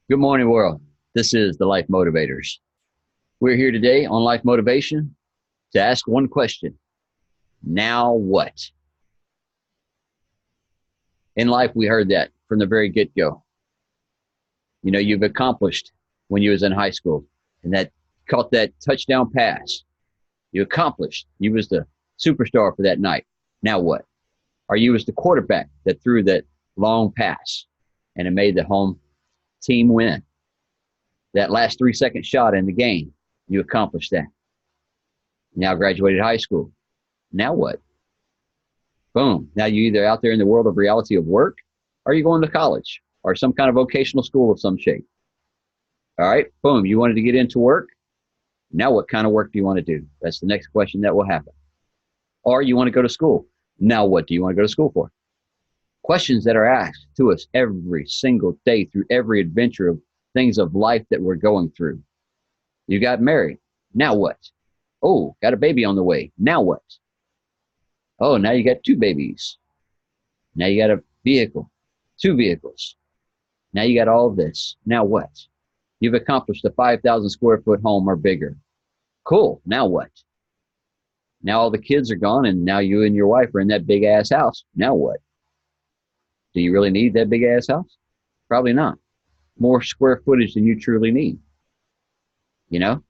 Good morning, world. This is the Life Motivators. We're here today on Life Motivation to ask one question. Now what? In life, we heard that from the very get-go. You've accomplished when you was in high school and that caught that touchdown pass. You accomplished. You was the superstar for that night. Now what? Or you was the quarterback that threw that long pass and it made the home team win. That last 3-second shot in the game, you accomplished that. Now graduated high school. Now what? Boom. Now you're either out there in the world of reality of work or you're going to college or some kind of vocational school of some shape. All right. Boom. You wanted to get into work. Now what kind of work do you want to do? That's the next question that will happen. Or you want to go to school. Now what do you want to go to school for? Questions that are asked to us every single day through every adventure of things of life that we're going through. You got married. Now what? Oh, got a baby on the way. Now what? Oh, now you got 2 babies. Now you got a vehicle, 2 vehicles. Now you got all of this. Now what? You've accomplished a 5,000 square foot home or bigger. Cool. Now what? Now all the kids are gone and now you and your wife are in that big ass house. Now what? Do you really need that big ass house? Probably not. More square footage than you truly need. Not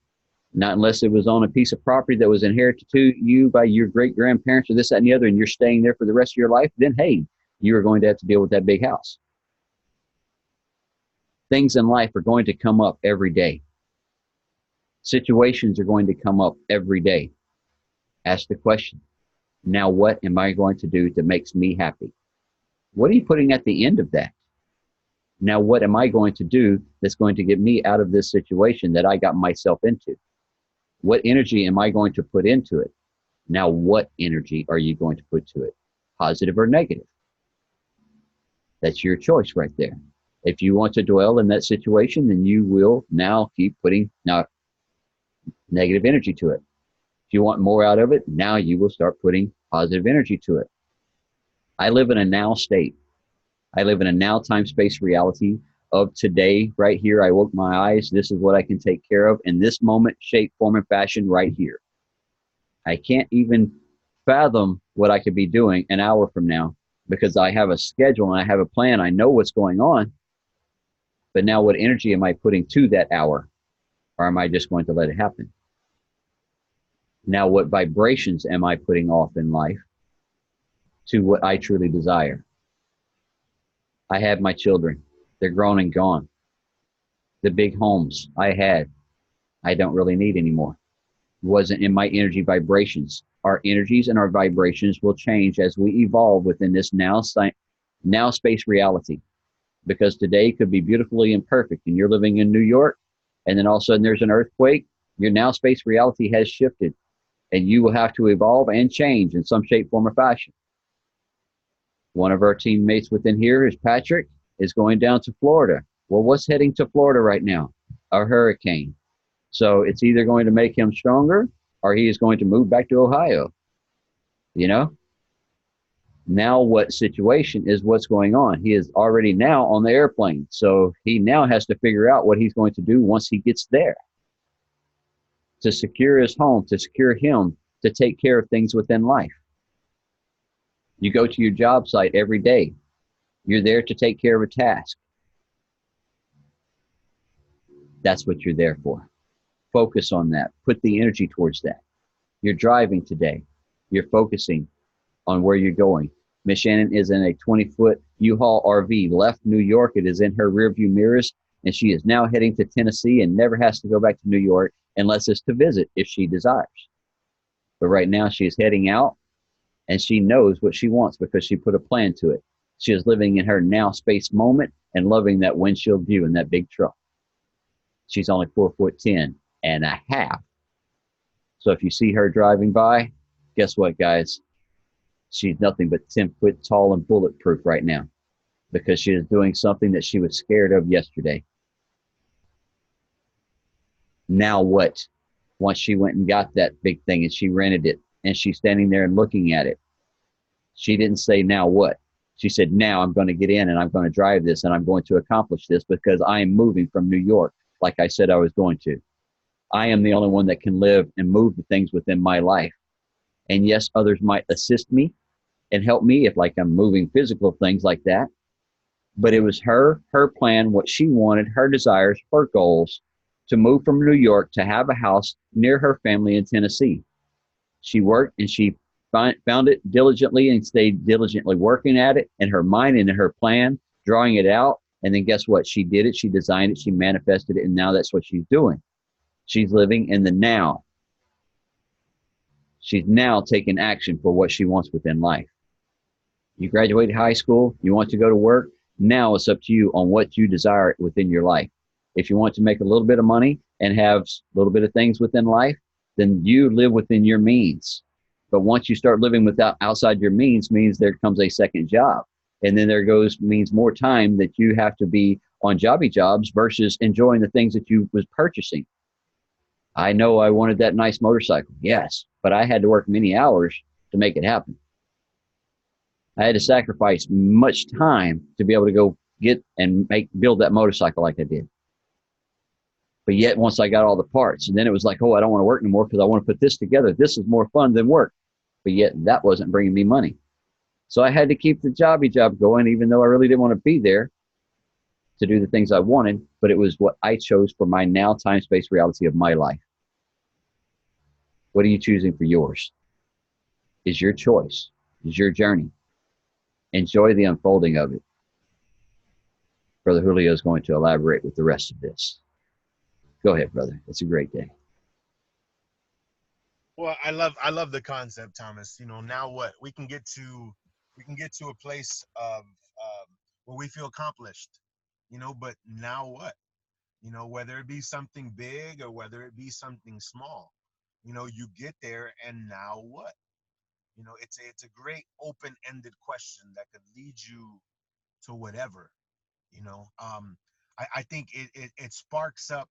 unless it was on a piece of property that was inherited to you by your great grandparents or this, that, and the other, and you're staying there for the rest of your life, then hey, you are going to have to deal with that big house. Things in life are going to come up every day. Situations are going to come up every day. Ask the question, now what am I going to do that makes me happy? What are you putting at the end of that? Now what am I going to do that's going to get me out of this situation that I got myself into? What energy am I going to put into it? Now what energy are you going to put to it? Positive or negative? That's your choice right there. If you want to dwell in that situation, then you will now keep putting negative energy to it. If you want more out of it, now you will start putting positive energy to it. I live in a now state. I live in a now time space reality of today, right here. I woke my eyes. This is what I can take care of in this moment, shape, form, and fashion right here. I can't even fathom what I could be doing an hour from now because I have a schedule and I have a plan. I know what's going on. But now what energy am I putting to that hour? Or am I just going to let it happen? Now what vibrations am I putting off in life to what I truly desire? I have my children. They're grown and gone. The big homes I had, I don't really need anymore. It wasn't in my energy vibrations. Our energies and our vibrations will change as we evolve within this now space reality. Because today could be beautifully imperfect and you're living in New York and then all of a sudden there's an earthquake. Your now space reality has shifted and you will have to evolve and change in some shape, form, or fashion. One of our teammates within here is Patrick, is going down to Florida. Well, what's heading to Florida right now? A hurricane. So it's either going to make him stronger or he is going to move back to Ohio. Now what situation is what's going on? He is already now on the airplane. So he now has to figure out what he's going to do once he gets there to secure his home, to secure him, to take care of things within life. You go to your job site every day. You're there to take care of a task. That's what you're there for. Focus on that. Put the energy towards that. You're driving today. You're focusing on where you're going. Miss Shannon is in a 20-foot U-Haul RV, left New York. It is in her rearview mirrors, and she is now heading to Tennessee and never has to go back to New York unless it's to visit if she desires. But right now she is heading out, and she knows what she wants because she put a plan to it. She is living in her now space moment and loving that windshield view in that big truck. She's only 4'10" and a half. So if you see her driving by, guess what, guys? She's nothing but 10 foot tall and bulletproof right now because she is doing something that she was scared of yesterday. Now what? Once she went and got that big thing and she rented it and she's standing there and looking at it, she didn't say, now what? She said, now I'm going to get in and I'm going to drive this and I'm going to accomplish this because I am moving from New York, like I said I was going to. I am the only one that can live and move the things within my life. And yes, others might assist me and help me if like I'm moving physical things like that. But it was her plan, what she wanted, her desires, her goals to move from New York to have a house near her family in Tennessee. She worked and she found it diligently and stayed diligently working at it in her mind and in her plan, drawing it out. And then guess what? She did it, she designed it, she manifested it, and now that's what she's doing. She's living in the now. She's now taking action for what she wants within life. You graduated high school, you want to go to work. Now it's up to you on what you desire within your life. If you want to make a little bit of money and have a little bit of things within life, then you live within your means. But once you start living without outside your means there comes a second job. And then there goes means more time that you have to be on jobby jobs versus enjoying the things that you was purchasing. I know I wanted that nice motorcycle. Yes, but I had to work many hours to make it happen. I had to sacrifice much time to be able to go get and build that motorcycle like I did. But yet, once I got all the parts, and then it was like, oh, I don't want to work anymore because I want to put this together. This is more fun than work. But yet, that wasn't bringing me money. So I had to keep the jobby job going, even though I really didn't want to be there to do the things I wanted. But it was what I chose for my now time space reality of my life. What are you choosing for yours? Is your choice, is your journey. Enjoy the unfolding of it. Brother Julio is going to elaborate with the rest of this. Go ahead, brother. It's a great day. Well, I love the concept, Thomas. Now what we can get to a place of where we feel accomplished. But now what? Whether it be something big or whether it be something small. You get there, and now what? It's a great open-ended question that could lead you to whatever. you know um I think it sparks up,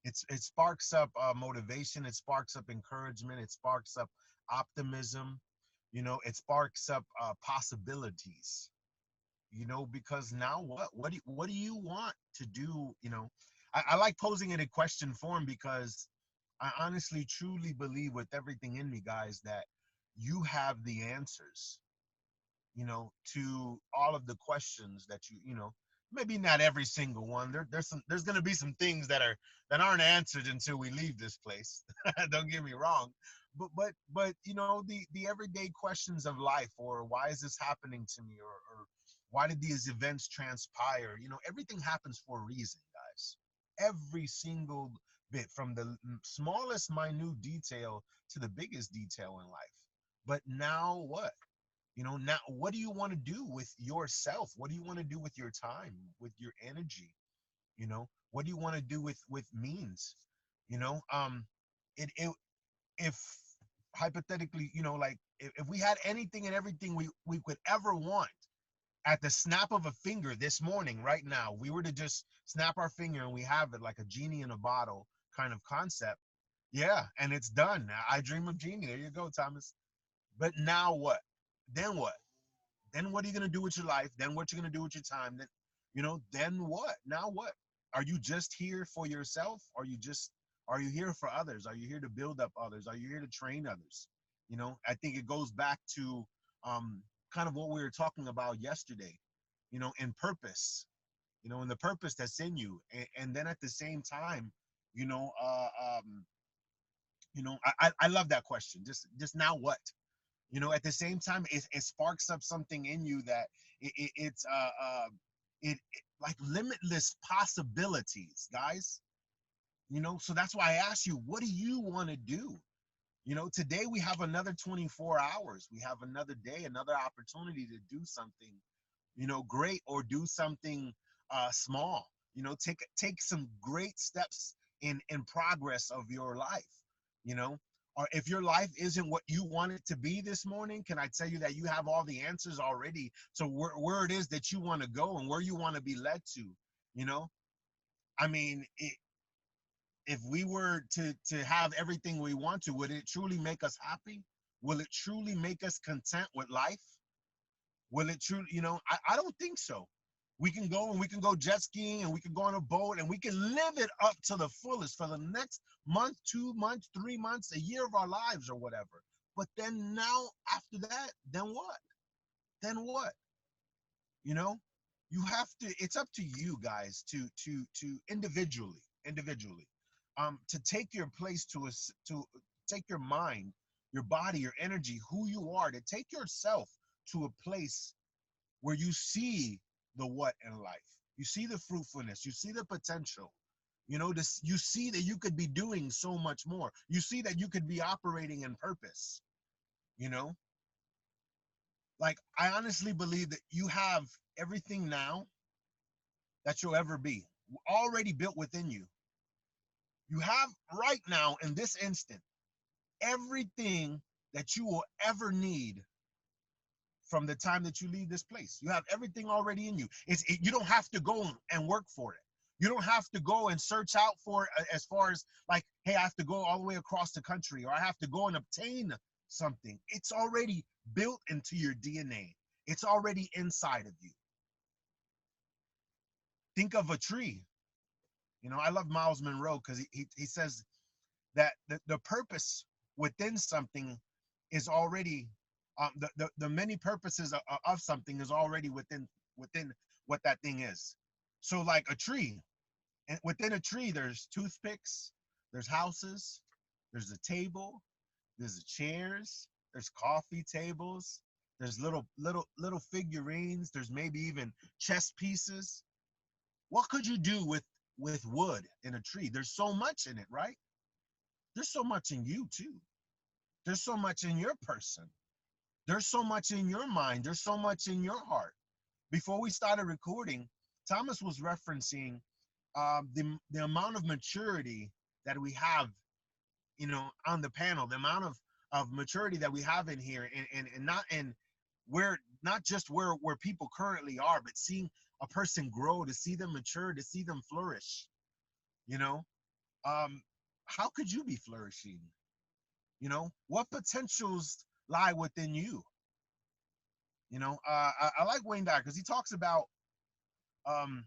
it sparks up motivation, it sparks up encouragement, it sparks up optimism. It sparks up possibilities. Because now what do you want to do? I like posing it in question form because I honestly truly believe with everything in me, guys, that you have the answers, to all of the questions that maybe not every single one. There's going to be some things that aren't answered until we leave this place. Don't get me wrong, but the everyday questions of life, or why is this happening to me, or why did these events transpire? Everything happens for a reason, guys. Every single bit, from the smallest minute detail to the biggest detail in life. But now what? Now what do you want to do with yourself? What do you want to do with your time, with your energy? What do you want to do with means? you know um it if hypothetically, like, if we had anything and everything we could ever want at the snap of a finger this morning, right now, we were to just snap our finger and we have it, like a genie in a bottle kind of concept. Yeah, and it's done. I dream of genie. There you go, Thomas. But now what? Then what? Then what are you gonna do with your life? Then what you're gonna do with your time? Then what? Now what? Are you just here for yourself? Are you here for others? Are you here to build up others? Are you here to train others? I think it goes back to um kind of what we were talking about yesterday, in purpose, in the purpose that's in you. And then at the same time, you know, uh um, I love that question. Just now what? At the same time, it sparks up something in you that it like limitless possibilities, guys. So that's why I asked you, what do you want to do? Today we have another 24 hours, we have another day, another opportunity to do something great, or do something small. Take some great steps in progress of your life. you know or if your life isn't what you want it to be this morning, can I tell you that you have all the answers already to where it is that you want to go and where you want to be led to. you know I mean, if we were to have everything we want to, would it truly make us happy? Will it truly make us content with life? Will it truly, I don't think so. We can go and we can go jet skiing and we can go on a boat and we can live it up to the fullest for the next month, 2 months, 3 months, a year of our lives or whatever. But then now after that, then what? Then what? You know, you have to, it's up to you guys to individually, to take your place to take your mind, your body, your energy, who you are, to take yourself to a place where you see the what in life. You see the fruitfulness, you see the potential. This, you see that you could be doing so much more. You see that you could be operating in purpose. You know, like I honestly believe that you have everything now that you'll ever be already built within you. You have right now in this instant everything that you will ever need from the time that you leave this place. You have everything already in you. You don't have to go and work for it. You don't have to go and search out for it as far as like, hey, I have to go all the way across the country or I have to go and obtain something. It's already built into your DNA. It's already inside of you. Think of a tree. I love Miles Monroe because he says that the purpose within something is already the many purposes of something is already within what that thing is. So like a tree, and within a tree there's toothpicks, there's houses, there's a table, there's the chairs, there's coffee tables, there's little figurines, there's maybe even chess pieces. What could you do with wood in a tree? There's so much in it, right? There's so much in you too. There's so much in your person. There's so much in your mind. There's so much in your heart. Before we started recording, Thomas was referencing the amount of maturity that we have, on the panel, the amount of maturity that we have in here, and not and where not just where people currently are, but seeing a person grow, to see them mature, to see them flourish. You know, how could you be flourishing? What potentials lie within you? I like Wayne Dyer because he talks about um,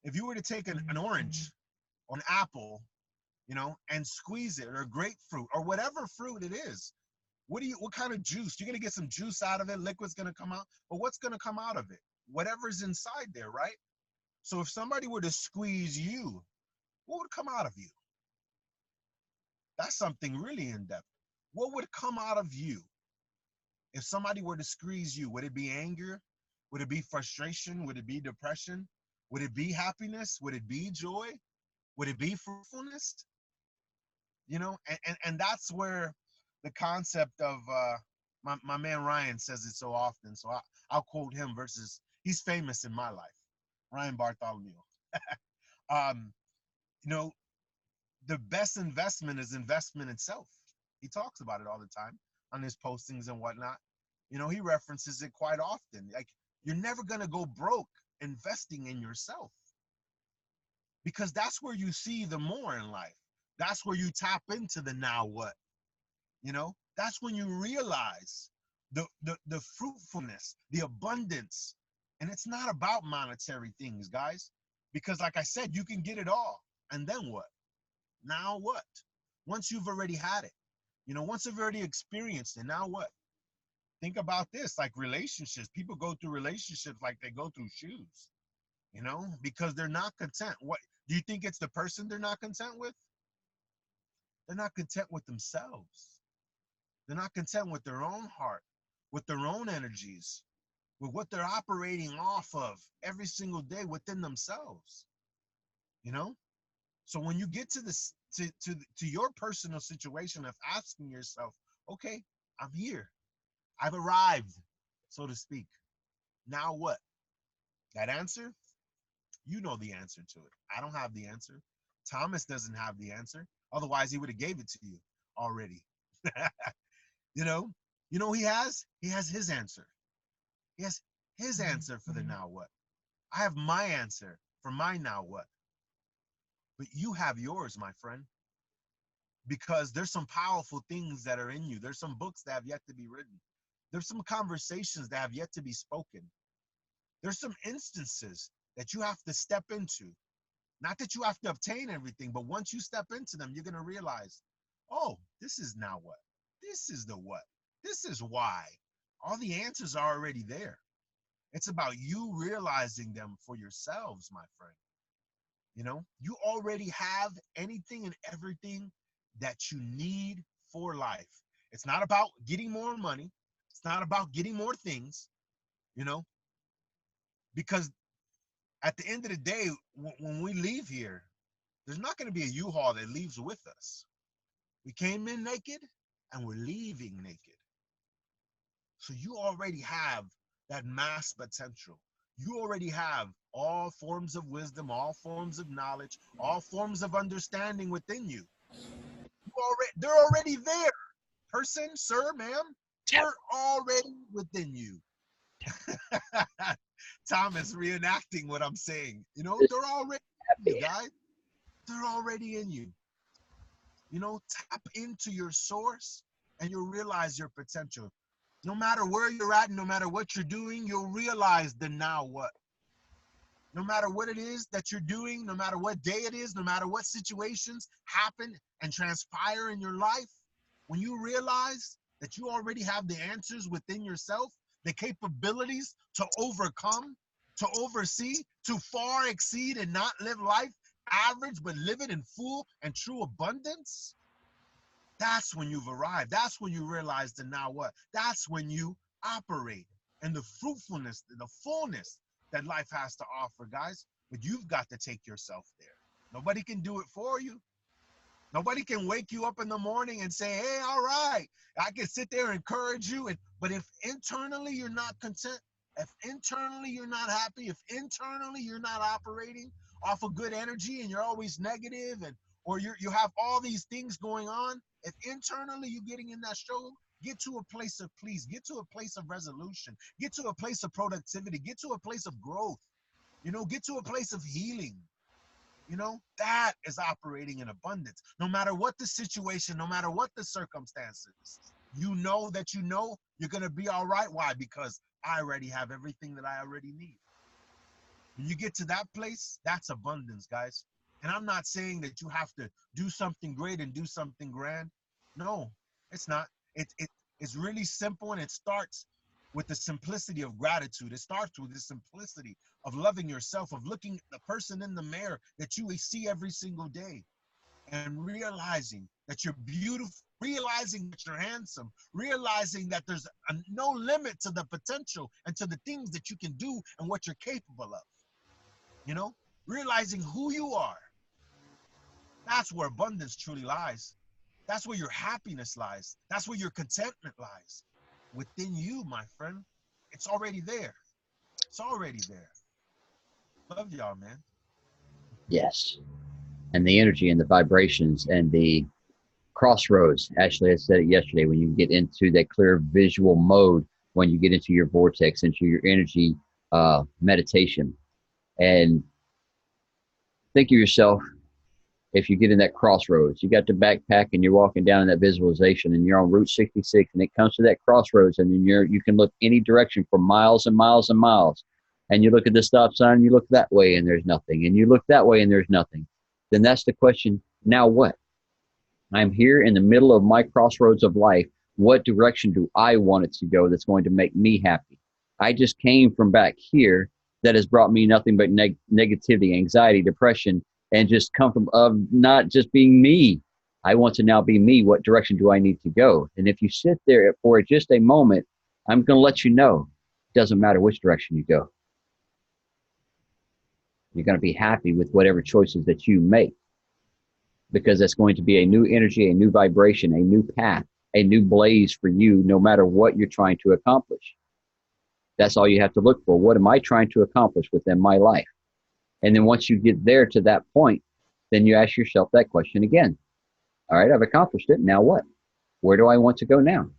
if you were to take an orange or an apple, and squeeze it, or a grapefruit, or whatever fruit it is, what kind of juice? You're gonna get some juice out of it, liquid's gonna come out, but what's gonna come out of it? Whatever's inside there, right? So if somebody were to squeeze you, what would come out of you? That's something really in depth. What would come out of you? If somebody were to squeeze you, would it be anger? Would it be frustration? Would it be depression? Would it be happiness? Would it be joy? Would it be fruitfulness? And that's where the concept of my man Ryan says it so often. So I'll quote him versus, he's famous in my life, Ryan Bartholomew. um, you know, the best investment is investment itself. He talks about it all the time on his postings and whatnot. He references it quite often. Like, you're never going to go broke investing in yourself, because that's where you see the more in life. That's where you tap into the now what. That's when you realize the fruitfulness, the abundance. And it's not about monetary things, guys, because like I said, you can get it all. And then what? Now what? Once you've already had it, once you've already experienced it, now what? Think about this, like relationships. People go through relationships like they go through shoes, because they're not content. What do you think? It's the person they're not content with? They're not content with themselves. They're not content with their own heart, with their own energies, with what they're operating off of every single day within themselves. So when you get to this, to your personal situation of asking yourself, okay, I'm here, I've arrived, so to speak. Now what? That answer, you know the answer to it. I don't have the answer. Thomas doesn't have the answer. Otherwise, he would have gave it to you already. You know, he has his answer. He has his answer for the now what. I have my answer for my now what. But you have yours, my friend, because there's some powerful things that are in you. There's some books that have yet to be written. There's some conversations that have yet to be spoken. There's some instances that you have to step into. Not that you have to obtain everything, but once you step into them, you're going to realize, oh, this is now what? This is the what? This is why. All the answers are already there. It's about you realizing them for yourselves, my friend. You know, you already have anything and everything that you need for life. It's not about getting more money. It's not about getting more things, you know, because at the end of the day, when we leave here, there's not going to be a U-Haul that leaves with us. We came in naked and we're leaving naked. So you already have that mass potential. You already have all forms of wisdom, all forms of knowledge, all forms of understanding within you. They're already there. Person, sir, ma'am, they're already within you. Thomas reenacting what I'm saying. You know, they're already in you, guys. They're already in you. You know, tap into your source and you'll realize your potential. No matter where you're at, no matter what you're doing, you'll realize the now what. No matter what it is that you're doing, no matter what day it is, no matter what situations happen and transpire in your life, when you realize that you already have the answers within yourself, the capabilities to overcome, to oversee, to far exceed and not live life average, but live it in full and true abundance, that's when you've arrived. That's when you realize the now what. That's when you operate and the fruitfulness, the fullness that life has to offer, guys. But you've got to take yourself there. Nobody can do it for you. Nobody can wake you up in the morning and say, hey, all right, I can sit there and encourage you. But if internally you're not content, if internally you're not happy, if internally you're not operating off of good energy and you're always negative and or you have all these things going on, if internally you're getting in that struggle, get to a place of peace, get to a place of resolution, get to a place of productivity, get to a place of growth, you know, get to a place of healing. You know, that is operating in abundance. No matter what the situation, no matter what the circumstances, you know that you know you're going to be all right. Why? Because I already have everything that I already need. When you get to that place, that's abundance, guys. And I'm not saying that you have to do something great and do something grand. No, it's not. It's really simple, and it starts with the simplicity of gratitude. It starts with the simplicity of loving yourself, of looking at the person in the mirror that you see every single day and realizing that you're beautiful, realizing that you're handsome, realizing that there's no limit to the potential and to the things that you can do and what you're capable of. You know, realizing who you are. That's where abundance truly lies. That's where your happiness lies. That's where your contentment lies. Within you, my friend. It's already there. It's already there. Love y'all, man. Yes. And the energy and the vibrations and the crossroads. Actually, I said it yesterday, when you get into that clear visual mode, when you get into your vortex, into your energy meditation, and think of yourself, if you get in that crossroads, you got the backpack and you're walking down in that visualization and you're on Route 66 and it comes to that crossroads and then you can look any direction for miles and miles and miles. And you look at the stop sign, you look that way and there's nothing. And you look that way and there's nothing. Then that's the question, now what? I'm here in the middle of my crossroads of life. What direction do I want it to go that's going to make me happy? I just came from back here that has brought me nothing but negativity, anxiety, depression, and just come from not just being me. I want to now be me. What direction do I need to go? And if you sit there for just a moment, I'm going to let you know, it doesn't matter which direction you go. You're going to be happy with whatever choices that you make, because that's going to be a new energy, a new vibration, a new path, a new blaze for you, no matter what you're trying to accomplish. That's all you have to look for. What am I trying to accomplish within my life? And then once you get there to that point, then you ask yourself that question again. All right, I've accomplished it. Now what? Where do I want to go now?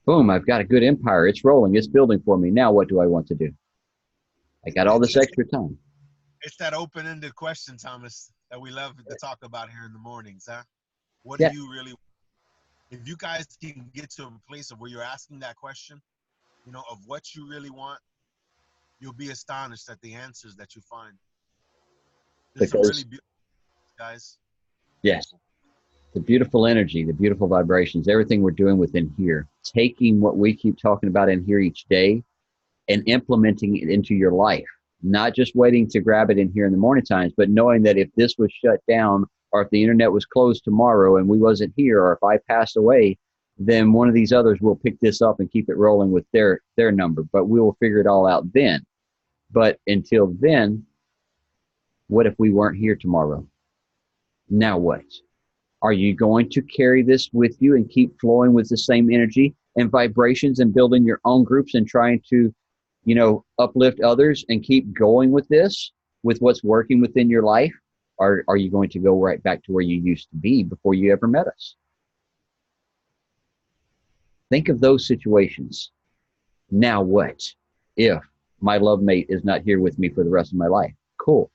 Boom, I've got a good empire. It's rolling. It's building for me. Now what do I want to do? I got all this extra time. It's that open-ended question, Thomas, that we love to talk about here in the mornings, huh? What Yeah. do you really want? if you guys can get to a place of where you're asking that question, of what you really want, you'll be astonished at the answers that you find. There's some really Because, beautiful guys. yes, the beautiful energy, the beautiful vibrations, everything we're doing within here, taking what we keep talking about in here each day and implementing it into your life, not just waiting to grab it in here in the morning times, but knowing that if this was shut down or if the internet was closed tomorrow and we wasn't here, or if I passed away, then one of these others will pick this up and keep it rolling with their number. But we will figure it all out then. But until then, what if we weren't here tomorrow? Now what? Are you going to carry this with you and keep flowing with the same energy and vibrations and building your own groups and trying to, uplift others and keep going with this, with what's working within your life? Or are you going to go right back to where you used to be before you ever met us? Think of those situations. Now what if my love mate is not here with me for the rest of my life? Cool.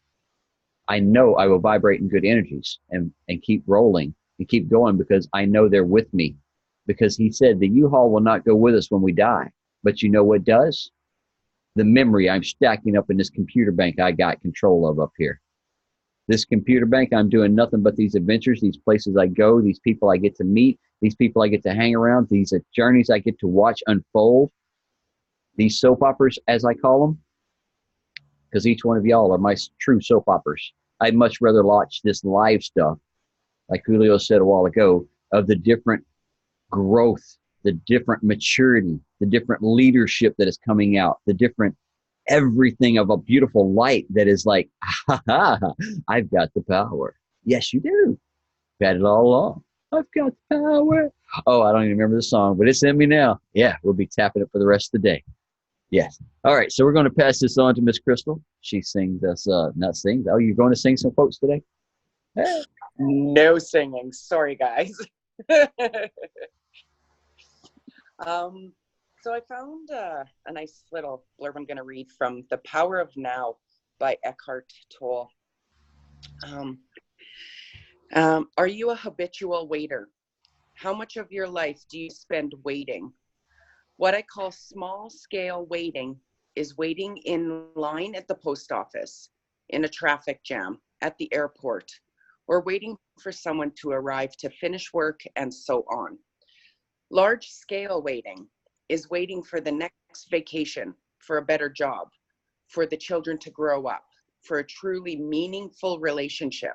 I know I will vibrate in good energies and keep rolling and keep going because I know they're with me. Because he said the U-Haul will not go with us when we die. But you know what does? The memory I'm stacking up in this computer bank I got control of up here. This computer bank, I'm doing nothing but these adventures, these places I go, these people I get to meet, these people I get to hang around, these journeys I get to watch unfold, these soap operas, as I call them, because each one of y'all are my true soap operas. I'd much rather watch this live stuff, like Julio said a while ago, of the different growth, the different maturity, the different leadership that is coming out, the different everything of a beautiful light that is like, ha ha, I've got the power. Yes, you do. You've had it all along. I've got the power. Oh, I don't even remember the song, but it's in me now. Yeah, we'll be tapping it for the rest of the day. Yes. All right, so we're going to pass this on to Miss Crystal. She sings us, not sings. Oh, you're going to sing some quotes today? Hey. No singing. Sorry, guys. So I found a nice little blurb I'm going to read from The Power of Now by Eckhart Tolle. Are you a habitual waiter? How much of your life do you spend waiting? What I call small scale waiting is waiting in line at the post office, in a traffic jam, at the airport, or waiting for someone to arrive to finish work, and so on. Large scale waiting is waiting for the next vacation, for a better job, for the children to grow up, for a truly meaningful relationship,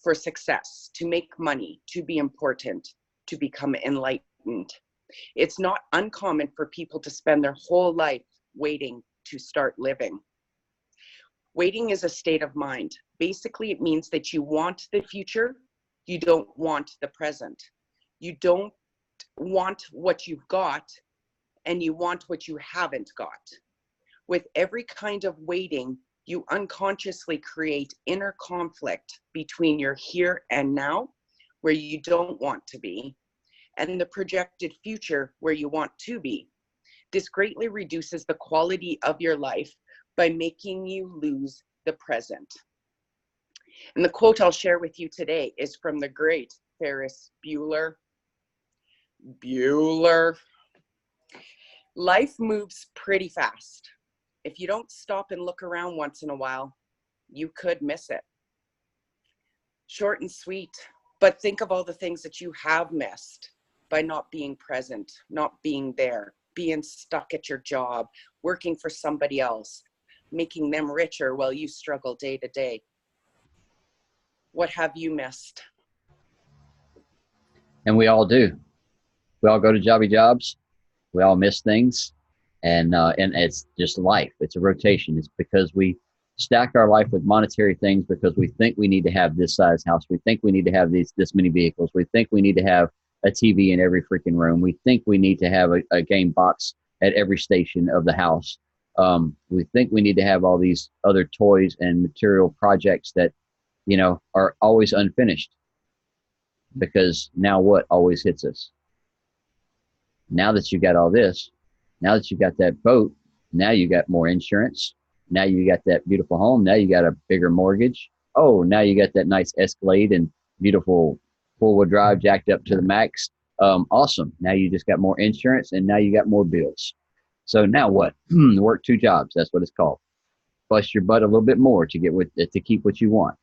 for success, to make money, to be important, to become enlightened. It's not uncommon for people to spend their whole life waiting to start living. Waiting is a state of mind. Basically, it means that you want the future, you don't want the present. You don't want what you've got, and you want what you haven't got. With every kind of waiting, you unconsciously create inner conflict between your here and now, where you don't want to be, and the projected future where you want to be. This greatly reduces the quality of your life by making you lose the present. And the quote I'll share with you today is from the great Ferris Bueller. Life moves pretty fast. If you don't stop and look around once in a while, you could miss it. Short and sweet, but think of all the things that you have missed by not being present, not being there, being stuck at your job, working for somebody else, making them richer while you struggle day to day. What have you missed? And we all do. We all go to jobby jobs. We all miss things. And it's just life. It's a rotation. It's because we stack our life with monetary things because we think we need to have this size house. We think we need to have this many vehicles. We think we need to have a TV in every freaking room. We think we need to have a game box at every station of the house. We think we need to have all these other toys and material projects that, are always unfinished. Because now what always hits us? Now that you got all this, now that you got that boat, now you got more insurance. Now you got that beautiful home. Now you got a bigger mortgage. Oh, now you got that nice Escalade and beautiful four-wheel drive jacked up to the max. Awesome. Now you just got more insurance and now you got more bills. So now what? Work 2 jobs. That's what it's called. Bust your butt a little bit more to to keep what you want.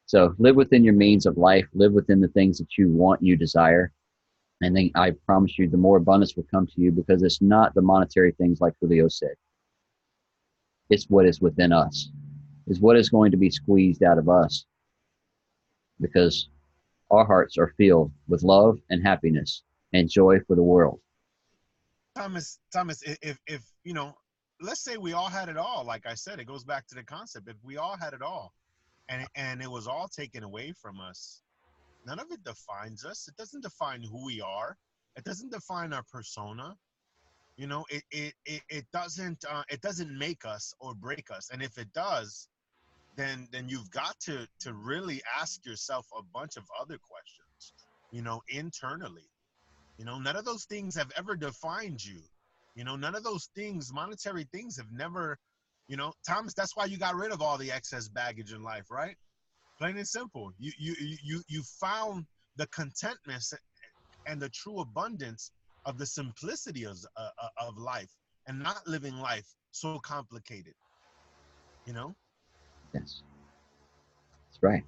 So live within your means of life, live within the things that you want, you desire. And then I promise you, the more abundance will come to you, because it's not the monetary things like Julio said. It's what is within us, is what is going to be squeezed out of us, because our hearts are filled with love and happiness and joy for the world. Thomas, if you know, let's say we all had it all. Like I said, it goes back to the concept. If we all had it all, and it was all taken away from us, none of it defines us. It doesn't define who we are. It doesn't define our persona. You know, it doesn't make us or break us. And if it does, then you've got to really ask yourself a bunch of other questions, you know, internally. You know, none of those things have ever defined you. You know, none of those things, monetary things, have never, you know, Thomas, that's why you got rid of all the excess baggage in life, right? Plain and simple. You found the contentment and the true abundance of the simplicity of life, and not living life so complicated, you know? Yes, that's right.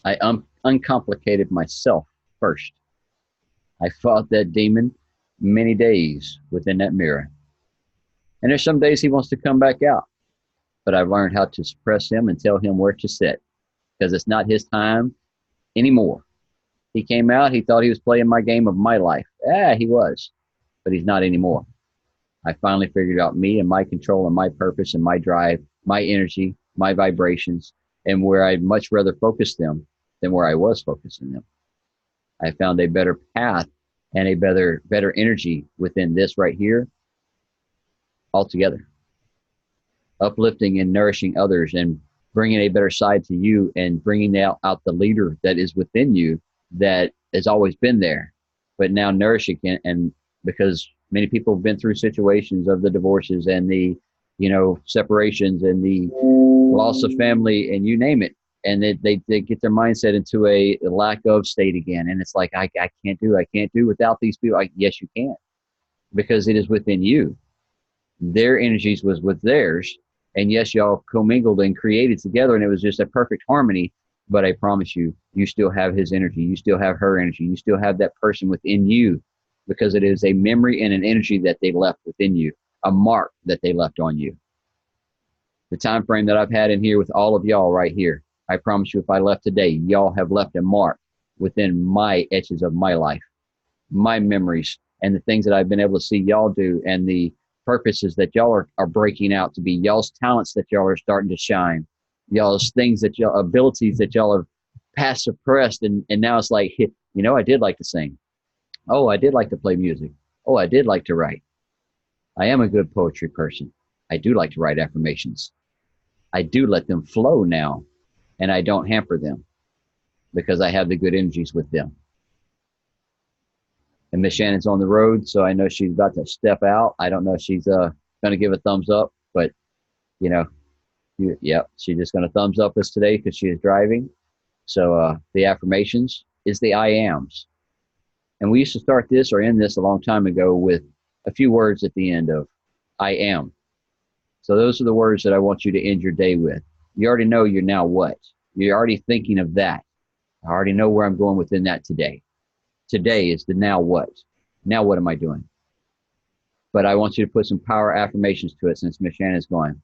I uncomplicated myself first. I fought that demon many days within that mirror. And there's some days he wants to come back out, but I've learned how to suppress him and tell him where to sit, because it's not his time anymore. He came out, he thought he was playing my game of my life. He was, but he's not anymore. I finally figured out me and my control and my purpose and my drive, my energy, my vibrations, and where I'd much rather focus them than where I was focusing them. I found a better path and a better energy within this right here altogether. Uplifting and nourishing others and bringing a better side to you, and bringing out the leader that is within you that has always been there, but now nourishing it. And because many people have been through situations of the divorces and the, you know, separations and the loss of family and you name it, and they get their mindset into a lack of state again. And it's like, I can't do without these people. Yes, you can, because it is within you. Their energies was with theirs. And yes, y'all commingled and created together, and it was just a perfect harmony. But I promise you, you still have his energy. You still have her energy. You still have that person within you, because it is a memory and an energy that they left within you, a mark that they left on you. The time frame that I've had in here with all of y'all right here, I promise you, if I left today, y'all have left a mark within my etches of my life, my memories, and the things that I've been able to see y'all do, and the purposes that y'all are breaking out to be, y'all's talents that y'all are starting to shine, y'all's things that y'all, abilities that y'all have past suppressed, and now it's like, you know, I did like to sing. Oh, I did like to play music. Oh, I did like to write. I am a good poetry person. I do like to write affirmations. I do let them flow now, and I don't hamper them, because I have the good energies with them. And Miss Shannon's on the road, so I know she's about to step out. I don't know if she's going to give a thumbs up, but, you know, she's just going to thumbs up us today because she is driving. So the affirmations is the I ams. And we used to start this or end this a long time ago with a few words at the end of I am. So those are the words that I want you to end your day with. You already know you're now what? You're already thinking of that. I already know where I'm going within that today. Today is the now what. Now what am I doing? But I want you to put some power affirmations to it, since Miss Shannon's going.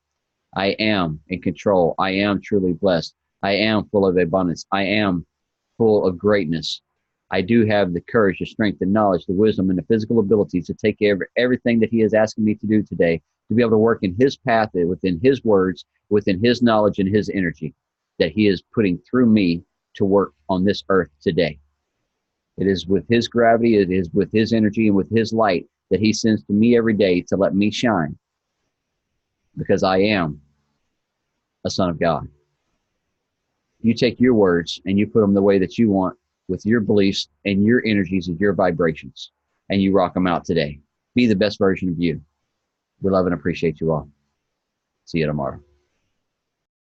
I am in control. I am truly blessed. I am full of abundance. I am full of greatness. I do have the courage, the strength, the knowledge, the wisdom, and the physical abilities to take care of everything that he is asking me to do today, to be able to work in his path, within his words, within his knowledge and his energy that he is putting through me to work on this earth today. It is with his gravity, it is with his energy, and with his light that he sends to me every day to let me shine, because I am a son of God. You take your words and you put them the way that you want, with your beliefs and your energies and your vibrations, and you rock them out today. Be the best version of you. We love and appreciate you all. See you tomorrow.